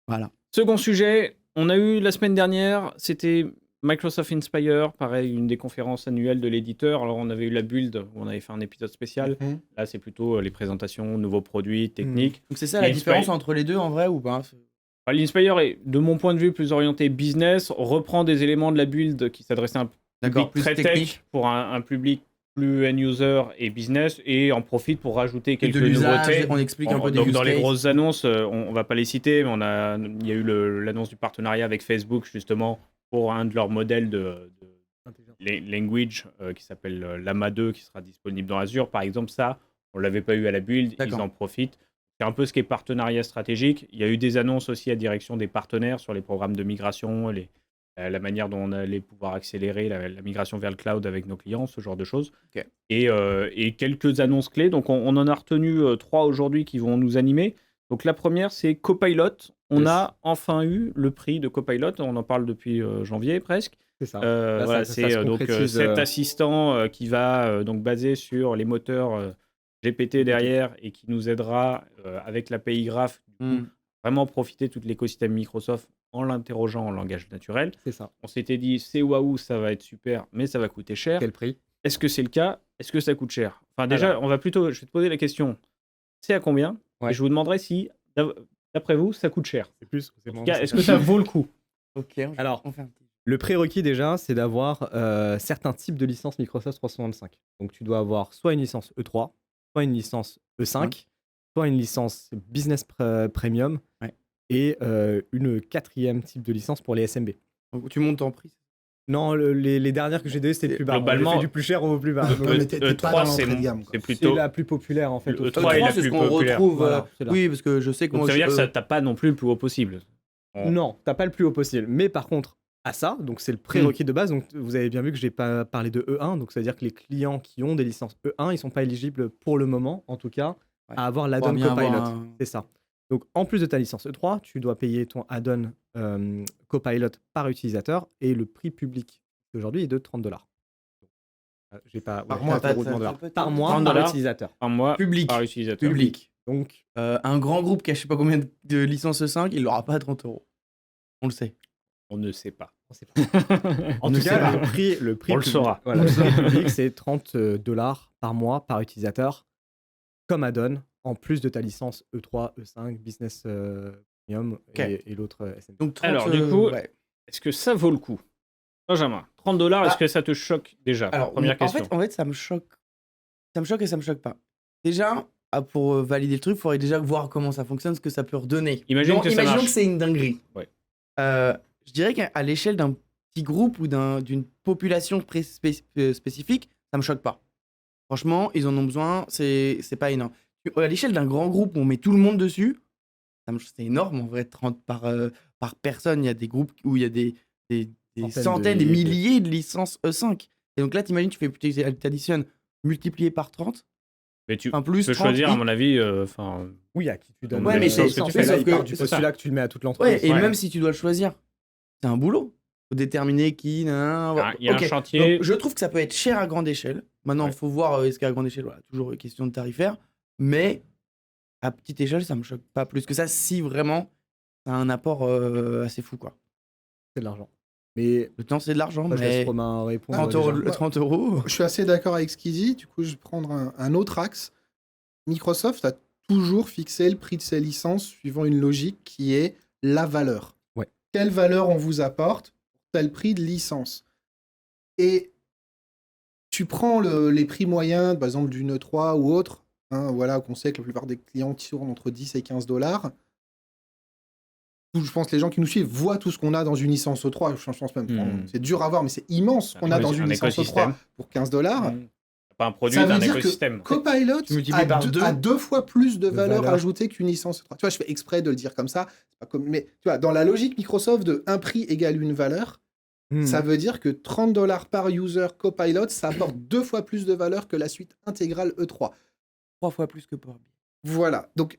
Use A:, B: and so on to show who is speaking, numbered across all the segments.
A: Voilà.
B: Second sujet, on a eu la semaine dernière, c'était Microsoft Inspire, pareil, une des conférences annuelles de l'éditeur. Alors, on avait eu la build, où on avait fait un épisode spécial. Là, c'est plutôt les présentations, nouveaux produits, techniques.
A: Donc c'est ça la différence entre les deux en vrai ou pas?
B: L'Inspire est, de mon point de vue, plus orienté business, reprend des éléments de la build qui s'adressaient à un public
A: plus
B: très
A: technique.
B: tech pour un public plus end-user et business, et en profite pour rajouter quelques
A: de l'usage,
B: nouveautés.
A: on explique un peu des
B: Donc,
A: use
B: dans les
A: cases.
B: grosses annonces, on va pas les citer, mais il y a eu l'annonce du partenariat avec Facebook, justement, pour un de leurs modèles de language qui s'appelle Llama 2, qui sera disponible dans Azure. Par exemple, ça, on l'avait pas eu à la build, ils en profitent. C'est un peu ce qui est partenariat stratégique. Il y a eu des annonces aussi à direction des partenaires sur les programmes de migration, la manière dont on allait pouvoir accélérer la migration vers le cloud avec nos clients, ce genre de choses.
A: Ok.
B: Et quelques annonces clés. Donc, on en a retenu 3 aujourd'hui qui vont nous animer. Donc, la première, c'est Copilot. On a enfin eu le prix de Copilot. On en parle depuis janvier presque.
C: C'est ça.
B: Voilà, c'est donc cet assistant qui va donc baser sur les moteurs GPT derrière et qui nous aidera avec l'API Graph vraiment profiter de tout l'écosystème Microsoft en l'interrogeant en langage naturel.
C: C'est ça.
B: On s'était dit, c'est waouh, ça va être super, mais ça va coûter cher.
C: Quel prix?
B: Est-ce que c'est le cas? Est-ce que ça coûte cher? Enfin, déjà, je vais te poser la question, c'est à combien? Et je vous demanderai si, d'après vous, ça coûte cher.
C: C'est plus.
B: Est-ce que ça vaut le coup?
A: Ok,
C: alors, le prérequis déjà, c'est d'avoir certains types de licences Microsoft 365. Donc, tu dois avoir soit une licence E3, soit une licence E5, soit une licence Business Premium et une 4e type de licence pour les SMB.
A: Donc, tu montes en prix?
C: Non, les dernières que j'ai données, c'était le plus bas.
B: Globalement,
C: on fait du plus cher au plus bas.
B: E3, c'est
C: la plus populaire en fait.
B: E3 est la plus populaire.
A: Voilà, oui, parce que je sais que
B: donc, ça veut dire que t'as pas non plus le plus haut possible.
C: Non, t'as pas le plus haut possible. Mais par contre, à ça, donc c'est le prérequis de base. Donc vous avez bien vu que j'ai pas parlé de E1. Donc ça veut dire que les clients qui ont des licences E1, ils sont pas éligibles pour le moment, en tout cas, à avoir l'add-on Copilot. C'est ça. Donc en plus de ta licence E3, tu dois payer ton add-on Copilot par utilisateur et le prix public aujourd'hui est de $30. J'ai pas
A: par mois,
C: par mois par utilisateur.
B: Par mois par utilisateur.
A: Public.
C: Donc
A: un grand groupe qui a je sais pas combien de licences E5, il n'aura pas 30 €. On le sait.
B: On ne sait pas.
C: On sait pas. En tout cas, le prix
B: on le saura.
C: Voilà, le prix public, c'est $30 par mois par utilisateur comme add-on, en plus de ta licence E3, E5, Business Premium et l'autre SMB.
B: Donc, alors, du coup, est-ce que ça vaut le coup? Benjamin, $30, est-ce que ça te choque déjà?
A: Alors,
B: première question.
A: En fait, ça me choque. Ça me choque et ça me choque pas. Déjà, pour valider le truc, il faudrait déjà voir comment ça fonctionne, ce que ça peut redonner.
B: Imaginons que
A: c'est une dinguerie.
B: Ouais.
A: Je dirais qu'à l'échelle d'un petit groupe ou d'une population spécifique, ça me choque pas. Franchement, ils en ont besoin, c'est pas énorme. À l'échelle d'un grand groupe où on met tout le monde dessus, c'est énorme en vrai, 30 par personne. Il y a des groupes où il y a des centaines, des milliers de licences E5. Et donc là, t'imagines, tu additionnes multiplié par 30.
B: Mais tu peux choisir, à mon avis.
C: Oui, à qui tu donnes.
A: Ouais, mais c'est
C: tu fais là, du postulat que tu le mets à toute l'entreprise.
A: Ouais, et même si tu dois le choisir, c'est un boulot. Faut déterminer qui.
B: Il y a un chantier.
A: Donc, je trouve que ça peut être cher à grande échelle. Maintenant, il faut voir est-ce qu'à grande échelle, voilà, toujours une question de tarifaire. Mais à petite échelle, ça me choque pas plus que ça si vraiment ça a un apport assez fou, quoi.
C: C'est de l'argent. Mais
A: le temps, c'est de l'argent.
C: Je laisse Romain répondre.
A: 30 €.
D: Je suis assez d'accord avec ce qu'il dit. Du coup, je vais prendre un autre axe. Microsoft a toujours fixé le prix de ses licences suivant une logique qui est la valeur.
C: Ouais.
D: Quelle valeur on vous apporte pour tel prix de licence? Et tu prends les prix moyens, par exemple d'une E3 ou autre, voilà, qu'on sait que la plupart des clients tournent entre 10 et $15. Je pense que les gens qui nous suivent voient tout ce qu'on a dans une licence E3. Je pense même, c'est dur à voir, mais c'est immense ce qu'on a dans une licence E3 pour $15.
B: Pas un produit d'un écosystème.
D: Copilot a 2 fois plus de valeur ajoutée qu'une licence E3. Tu vois, je fais exprès de le dire comme ça. Mais tu vois, dans la logique Microsoft de un prix égale une valeur, ça veut dire que $30 par user Copilot, ça apporte 2 fois plus de valeur que la suite intégrale E3.
A: 3 fois plus que Power BI.
D: Voilà. Donc,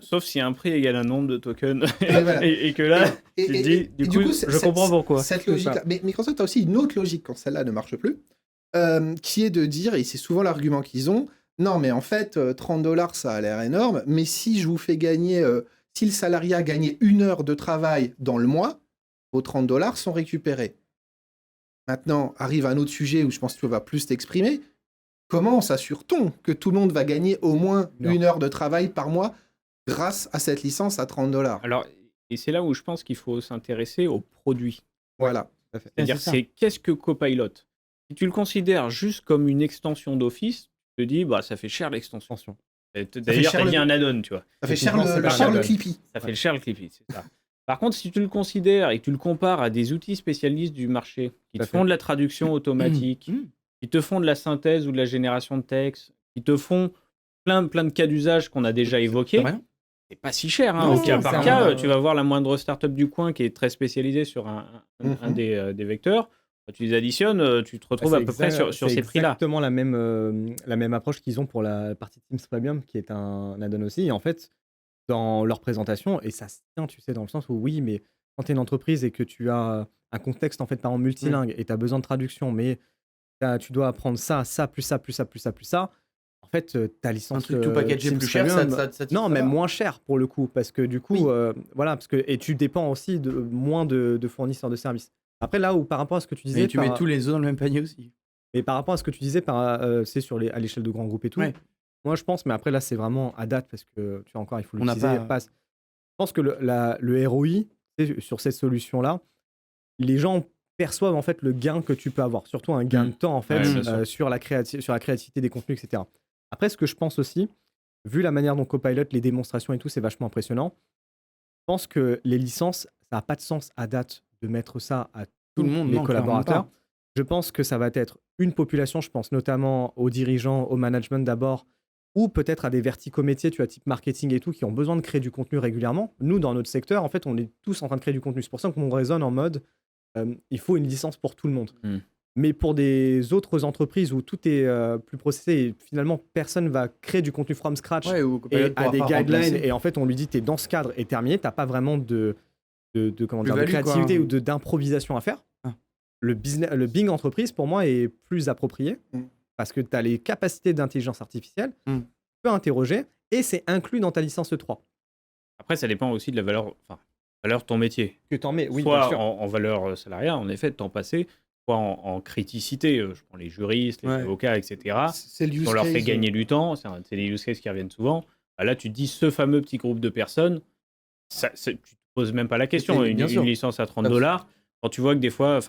B: sauf si un prix égale un nombre de tokens et que là, tu te dis, du coup, je comprends pourquoi.
D: Cette logique-là. Mais Microsoft a aussi une autre logique quand celle-là ne marche plus, qui est de dire, et c'est souvent l'argument qu'ils ont, non, mais en fait, $30, ça a l'air énorme, mais si je vous fais gagner si le salarié a gagné 1 heure de travail dans le mois, vos 30 $ sont récupérés. Maintenant, arrive un autre sujet où je pense que tu vas plus t'exprimer. Comment s'assure-t-on que tout le monde va gagner au moins
C: Non.
D: 1 heure de travail par mois grâce à cette licence à 30 $?
B: Alors, et c'est là où je pense qu'il faut s'intéresser aux produits.
D: Voilà.
C: Tout à fait.
B: C'est-à-dire,
A: c'est ça.
B: c'est qu'est-ce que Copilot? Si tu le considères juste comme une extension d'Office, tu te dis, bah, ça fait cher l'extension.
C: Attention.
B: D'ailleurs,
D: cher
B: t'as
D: le-
B: dit un add-on, tu vois.
D: Ça fait cher
C: Techniquement, c'est
D: le
C: pas
D: cher
C: un
D: le
C: add-on.
D: Clippy.
B: Ça fait cher le Clippy, c'est ça. Par contre, si tu le considères et que tu le compares à des outils spécialistes du marché qui
C: Tout
B: te
C: à fait.
B: font de la traduction automatique,
A: Mmh.
B: qui te font de la synthèse ou de la génération de texte, qui te font plein de cas d'usage qu'on a déjà
A: C'est
B: évoqués,
A: rien.
B: c'est pas si cher. Hein.
A: Non,
B: Au cas
A: c'est
B: par
A: un-
B: cas, tu vas voir la moindre startup du coin qui est très spécialisée sur un des vecteurs. Quand tu les additionnes, tu te retrouves à peu près sur
C: C'est
B: ces prix-là.
C: exactement la même approche qu'ils ont pour la partie Teams Premium, qui est un add-on aussi. Et en fait, dans leur présentation, et ça se tient, tu sais, dans le sens où oui, mais quand tu es une entreprise et que tu as un contexte, en fait, par exemple, multilingue, et tu as besoin de traduction, mais tu dois apprendre ça, plus ça, plus ça, plus ça, plus ça, en fait, ta licence
A: Un truc tout packagé
C: Teams
A: plus cher,
C: Premium,
A: ça
C: non, même moins cher pour le coup, parce que du coup,
A: Oui.
C: voilà, et tu dépends aussi de moins de fournisseurs de services. Après, là où par rapport à ce que tu disais,
A: Mais tu mets tous les œufs dans le même panier aussi.
C: mais par rapport à ce que tu disais, c'est à l'échelle de grands groupes et tout.
A: Ouais.
C: Moi, je pense, mais après là, c'est vraiment à date parce que tu vois encore, il faut
A: On n'a
C: l'utiliser.
A: pas-
C: Je pense que le ROI tu sais, sur cette solution-là, les gens perçoivent en fait le gain que tu peux avoir, surtout un gain de temps en fait
B: Ouais, bien sûr.
C: sur la créativité des contenus, etc. Après, ce que je pense aussi, vu la manière dont Copilot, les démonstrations et tout, c'est vachement impressionnant. Je pense que les licences, ça n'a pas de sens à date de mettre ça à
A: Tout le monde,
C: les
A: non, clairement
C: collaborateurs.
A: pas.
C: Je pense que ça va être une population, je pense notamment aux dirigeants, au management d'abord, ou peut-être à des verticaux métiers, tu vois, type marketing et tout, qui ont besoin de créer du contenu régulièrement. Nous, dans notre secteur, en fait, on est tous en train de créer du contenu. C'est pour ça qu'on raisonne en mode, il faut une licence pour tout le monde.
B: Mm.
C: Mais pour des autres entreprises où tout est plus processé et finalement personne va créer du contenu from scratch
A: Ouais, ou
C: et
A: Copilot
C: à
A: pourra
C: des
A: pas
C: guidelines,
A: remplacer.
C: et en fait on lui dit t'es dans ce cadre et terminé, t'as pas vraiment de
A: Plus-value,
C: créativité
A: quoi.
C: ou d'improvisation à faire.
A: Ah.
C: Le Bing entreprise pour moi est plus approprié
D: Mm.
C: parce que tu as les capacités d'intelligence artificielle,
A: Mm.
C: tu peux interroger et c'est inclus dans ta licence 3
B: Après, ça dépend aussi de la valeur de ton métier.
C: que tu en mets. Oui, bien
B: Soit
C: sûr.
B: en valeur salariale, en effet, de temps passé, soit en criticité. Je prends les juristes, les
A: Ouais.
B: avocats, etc.
D: C'est le use
B: On leur fait
D: case.
B: gagner du temps. C'est des use cases qui reviennent souvent. Bah là, tu te dis, ce fameux petit groupe de personnes, tu te poses même pas la question.
A: Mais bien sûr.
B: Une licence à 30 $, quand tu vois que des fois,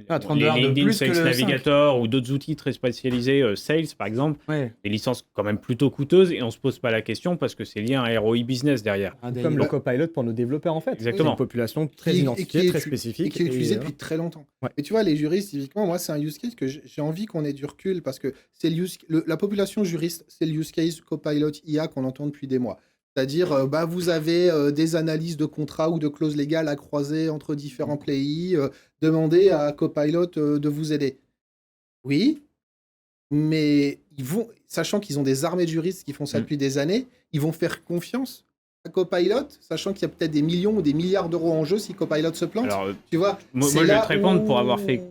A: Ah, $30
B: les
A: de
B: LinkedIn
A: plus que
B: Sales
A: le 5.
B: Navigator ou d'autres outils très spécialisés, Sales par exemple,
A: Ouais.
B: des licences quand même plutôt coûteuses et on se pose pas la question parce que c'est lié à un ROI business derrière.
A: Un
C: Comme
A: daily.
C: le copilot pour nos développeurs en fait.
B: Exactement.
C: C'est une population très
D: Qui est
C: identifiée, très
D: et
C: spécifique.
D: qui est utilisé
C: et,
D: depuis très longtemps.
C: Ouais.
D: Et tu vois, les juristes, typiquement, moi, c'est un use case que j'ai envie qu'on ait du recul parce que c'est la population juriste, c'est le use case Copilot IA qu'on entend depuis des mois. C'est-à-dire, vous avez des analyses de contrats ou de clauses légales à croiser entre différents pays, demandez à Copilot de vous aider. Oui, mais sachant qu'ils ont des armées de juristes qui font ça depuis des années, ils vont faire confiance à Copilot, sachant qu'il y a peut-être des millions ou des milliards d'euros en jeu si Copilot se plante.
B: Alors,
D: Tu vois,
B: moi,
D: c'est
B: je vais
D: là
B: te répondre pour
D: où-
B: avoir fait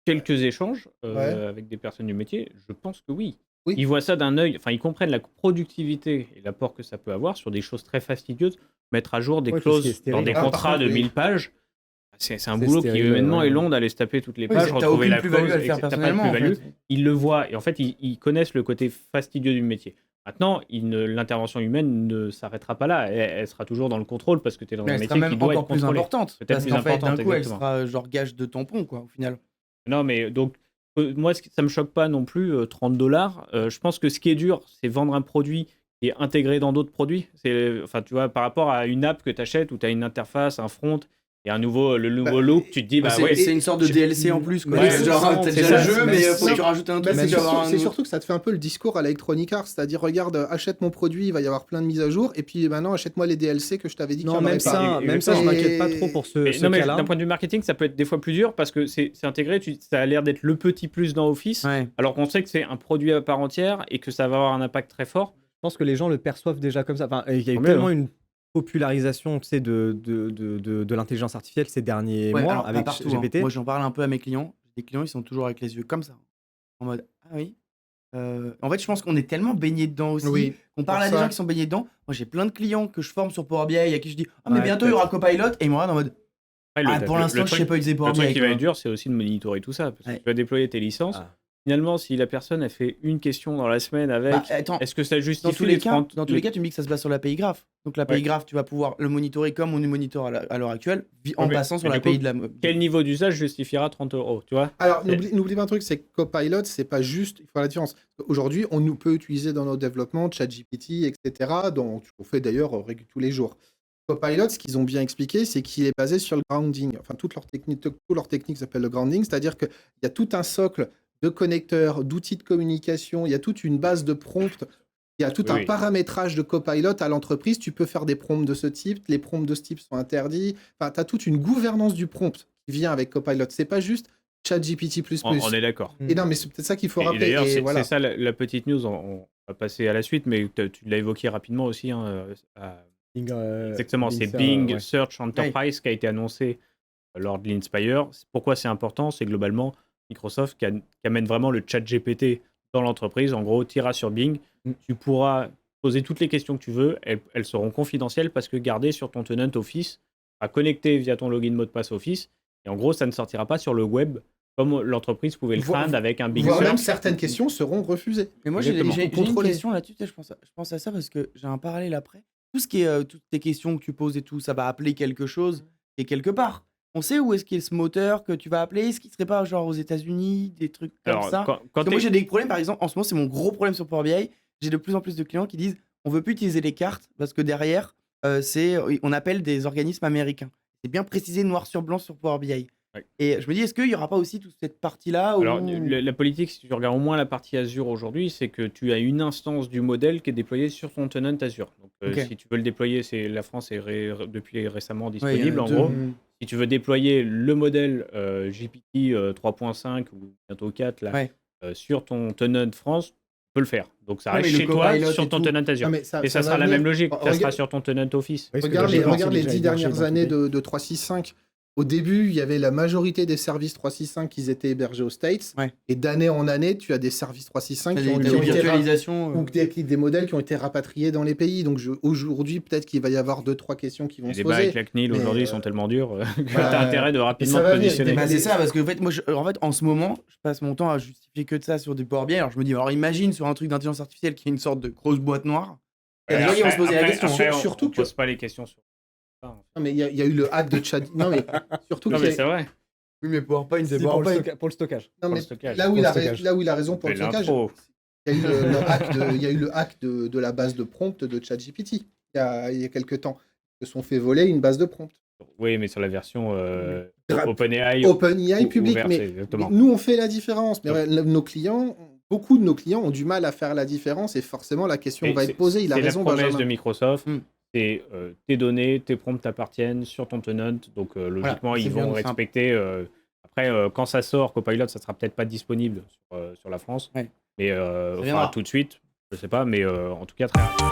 B: quelques échanges
D: Ouais.
B: avec des personnes du métier. Je pense que oui.
D: Oui.
B: Ils voient ça d'un œil, enfin, ils comprennent la productivité et l'apport que ça peut avoir sur des choses très fastidieuses. Mettre à jour des
C: Ouais, tout ce qui est
B: clauses
C: stérile.
B: dans des
D: Ah, par
B: contrats
D: contre,
B: de
D: oui.
B: 1000 pages, c'est un
C: C'est
B: boulot qui
C: stérile,
B: humainement
C: ouais.
B: est long d'aller se taper toutes les
A: Oui,
B: pages,
A: t'as
B: retrouver
A: aucune
B: la
A: plus-value
B: clause,
A: à le faire
B: etc. T'as pas de
A: personnellement. En
B: plus-value.
A: fait.
B: Ils le voient et en fait, ils connaissent le côté fastidieux du métier. Maintenant, l'intervention humaine ne s'arrêtera pas là. Elle sera toujours dans le contrôle parce que tu es dans
A: Mais
B: un
A: elle
B: métier
A: sera
B: qui
A: même
B: doit
A: encore
B: être
A: plus
B: contrôlé.
A: importante.
B: Peut-être
A: Parce
B: plus
A: qu'en fait, d'un
B: importante,
A: coup, elle
B: exactement.
A: sera genre gage de tampon, quoi, au final.
B: Non, mais donc, moi, ça me choque pas non plus, 30 $. Je pense que ce qui est dur, c'est vendre un produit qui est intégré dans d'autres produits. Enfin, tu vois, par rapport à une app que tu achètes où tu as une interface, un front et le nouveau look, tu te dis, bah
A: c'est
B: ouais,
A: c'est une sorte de
B: je-
A: DLC en plus, quoi.
B: Ouais,
A: C'est
B: c'est
A: genre,
B: ça,
A: t'as
B: c'est
A: déjà
B: ça.
A: le jeu,
D: Mais
A: mais
D: c'est
A: faut que tu
D: sûr.
A: rajoutes un
D: Bah,
A: truc.
D: c'est
A: tu vas avoir
D: surtout,
A: un
D: c'est
A: nouveau-
D: surtout que ça te fait un peu le discours à Electronic Arts, c'est-à-dire regarde, achète mon produit, il va y avoir plein de mises à jour, et puis maintenant achète-moi les DLC que je t'avais dit qu'il y
C: Non,
D: en aurait
C: même
D: pas.
C: ça,
B: Et-
C: même ça, je
D: et-
C: m'inquiète pas trop pour ce
B: Non, mais
C: cas-là.
B: d'un point de vue marketing, ça peut être des fois plus dur parce que c'est intégré, ça a l'air d'être le petit plus dans Office,
A: Ouais.
B: alors qu'on sait que c'est un produit à part entière et que ça va avoir un impact très fort.
C: Je pense que les gens le perçoivent déjà comme ça. Enfin, il y a eu
B: Tant mieux,
C: tellement
B: hein.
C: une popularisation, tu sais, de l'intelligence artificielle ces derniers
A: Ouais,
C: mois
A: alors, pas
C: avec
A: partout, hein.
C: GPT.
A: Moi, j'en parle un peu à mes clients. Les clients, ils sont toujours avec les yeux comme ça. En mode, ah oui, En fait, je pense qu'on est tellement baigné dedans aussi.
D: Oui,
A: On parle
D: pour
A: à des
D: ça.
A: gens qui sont baignés dedans. Moi, j'ai plein de clients que je forme sur Power BI à qui je dis ah mais
C: Ouais,
A: bientôt il y aura Copilot et ils me regardent en mode
B: Après,
A: ah pour l'instant je sais pas utiliser Power
B: Le truc
A: BI.
B: qui va
A: quoi.
B: être dur, c'est aussi de monitorer tout ça. Parce que
A: Ouais.
B: tu vas déployer tes licences.
C: Ah.
B: Finalement, si la personne a fait une question dans la semaine avec,
A: Bah, attends,
B: est-ce que ça
A: dans
B: justifie
A: tous les cas,
B: 30
A: dans tous les cas, tu me dis que ça se base sur l'API Graph. Donc l'API
B: Ouais.
A: Graph, tu vas pouvoir le monitorer comme on le monitore à l'heure actuelle, en
B: mais-
A: passant sur
B: mais du
A: l'API
B: coup,
A: de la.
B: Quel niveau d'usage justifiera 30 €, tu vois?
D: Alors,
B: Et-
D: n'oublie pas un truc, c'est que Copilot, c'est pas juste, il faut faire la différence. Aujourd'hui, on nous peut utiliser dans nos développements ChatGPT, etc., dont on fait d'ailleurs tous les jours. Copilot, ce qu'ils ont bien expliqué, c'est qu'il est basé sur le grounding. Enfin, toute leur technique s'appelle le grounding, c'est-à-dire qu'il y a tout un socle de connecteurs, d'outils de communication, il y a toute une base de prompts, il y a tout
B: Oui,
D: un
B: oui.
D: paramétrage de Copilot à l'entreprise. Tu peux faire des prompts de ce type, les prompts de ce type sont interdits. Enfin, tu as toute une gouvernance du prompt qui vient avec Copilot. C'est pas juste ChatGPT++.
B: On est d'accord.
D: Et non, mais c'est peut-être ça qu'il faut
B: Et
D: rappeler.
B: d'ailleurs,
D: Et
B: c'est
D: voilà.
B: ça la petite news. On va passer à la suite, mais tu l'as évoqué rapidement aussi. Exactement, c'est Bing
C: ouais.
B: Search Enterprise qui a été annoncé lors de l'Inspire. Pourquoi c'est important? C'est globalement Microsoft qui amène vraiment le chat GPT dans l'entreprise. En gros, tu iras sur Bing, tu pourras poser toutes les questions que tu veux. Elles seront confidentielles parce que gardées sur ton tenant Office, à connecter via ton login mot de passe Office. Et en gros, ça ne sortira pas sur le web comme l'entreprise pouvait le craindre avec un Bing
D: Voire même
B: Search.
D: certaines questions seront refusées.
A: Mais moi, j'ai
B: Exactement.
A: une
D: Contrôler.
A: question là-dessus. Tu sais, je pense à ça parce que j'ai un parallèle après. Tout ce qui est toutes tes questions que tu poses et tout, ça va appeler quelque chose et quelque part. On sait où est-ce qu'il y a ce moteur que tu vas appeler. Est-ce qu'il serait pas genre aux États-Unis, des trucs comme
B: Alors,
A: ça?
B: quand
A: Parce que moi,
B: t'es-
A: j'ai des problèmes, par exemple, en ce moment, c'est mon gros problème sur Power BI. J'ai de plus en plus de clients qui disent on veut plus utiliser les cartes parce que derrière, on appelle des organismes américains. C'est bien précisé noir sur blanc sur Power BI.
B: Ouais.
A: Et je me dis, est-ce qu'il n'y aura pas aussi toute cette partie-là
B: Alors,
A: où...
B: la politique, si tu regardes au moins la partie Azure aujourd'hui, c'est que tu as une instance du modèle qui est déployée sur ton tenant Azure. Donc,
A: Ok.
B: si tu veux le déployer, la France est depuis récemment
A: Ouais, il y
B: disponible.
A: en a
B: En
A: deux.
B: gros, si tu veux déployer le modèle GPT 3.5 ou bientôt 4 là,
A: Ouais.
B: sur ton tenant France, tu peux le faire. Donc, ça
A: Ouais,
B: reste
A: mais le
B: chez toi
A: Copilot
B: sur
A: et
B: ton
A: tout.
B: tenant Azure.
D: Non, mais
B: Et ça
D: va
B: sera la
D: venir.
B: même logique. Ça
D: Regarde-
B: sera sur ton tenant Office.
C: Oui, parce que
D: Regarde
C: logiquement,
D: les
C: c'est
D: 10
C: déjà hébergé
D: dernières
C: dans
D: années
C: tous les-
D: de 365. Au début, il y avait la majorité des services 365 qui étaient hébergés aux States.
A: Ouais.
D: Et d'année en année, tu as des services 365 qui ont,
A: Des
D: qui ont été
A: virtualisations.
D: ou des modèles qui ont été rapatriés dans les pays. Donc aujourd'hui, peut-être qu'il va y avoir 2-3 questions qui vont
B: Les
D: se
B: débats
D: poser.
B: avec la CNIL
D: mais,
B: aujourd'hui sont tellement durs que tu
D: bah,
B: as intérêt de rapidement
D: ça
B: te
D: va venir.
B: positionner.
A: Bah, c'est ça, parce que en fait, moi, en ce moment, je passe mon temps à justifier que de ça sur du Power BI. Alors je me dis, alors imagine sur un truc d'intelligence artificielle qui est une sorte de grosse boîte noire. Il y a des gens qui vont se poser la question.
B: Après, on
D: Surtout
B: pose pas les questions sur ça.
D: Non, mais il y a eu le hack de Chat. Non, mais surtout
B: Non,
D: qu'il y
B: mais
D: a-
B: c'est vrai.
A: Oui, mais PowerPoint, c'est
C: Si, pour,
A: PowerPoint.
C: pour le stockage.
D: non,
B: pour
D: mais
B: le stockage.
D: là où il a
C: Pour le stockage.
D: là où il a raison pour
B: Mais
D: le stockage,
B: l'intro.
D: il y a eu il y a eu le hack de la base de prompt de ChatGPT il y a quelques temps. Ils se sont fait voler une base de prompt.
B: Oui, mais sur la version
D: Gra-
B: OpenAI.
D: OpenAI public,
B: ouverte,
D: mais
B: exactement.
D: nous on fait la différence. Mais
B: Ouais.
D: nos clients, beaucoup de nos clients ont du mal à faire la différence et forcément la question
B: Et
D: va être posée. Il a
B: c'est
D: raison,
B: la promesse
D: Benjamin.
B: de Microsoft.
A: Mm.
B: C'est tes données, tes prompts t'appartiennent sur ton tenant. Donc logiquement,
A: c'est
B: ils
A: bien
B: vont
A: simple.
B: respecter. Après, quand ça sort, Copilot, ça sera peut-être pas disponible sur la France.
A: Ouais.
B: Mais
A: viendra.
B: tout de suite, je sais pas. Mais en tout cas, très rapide.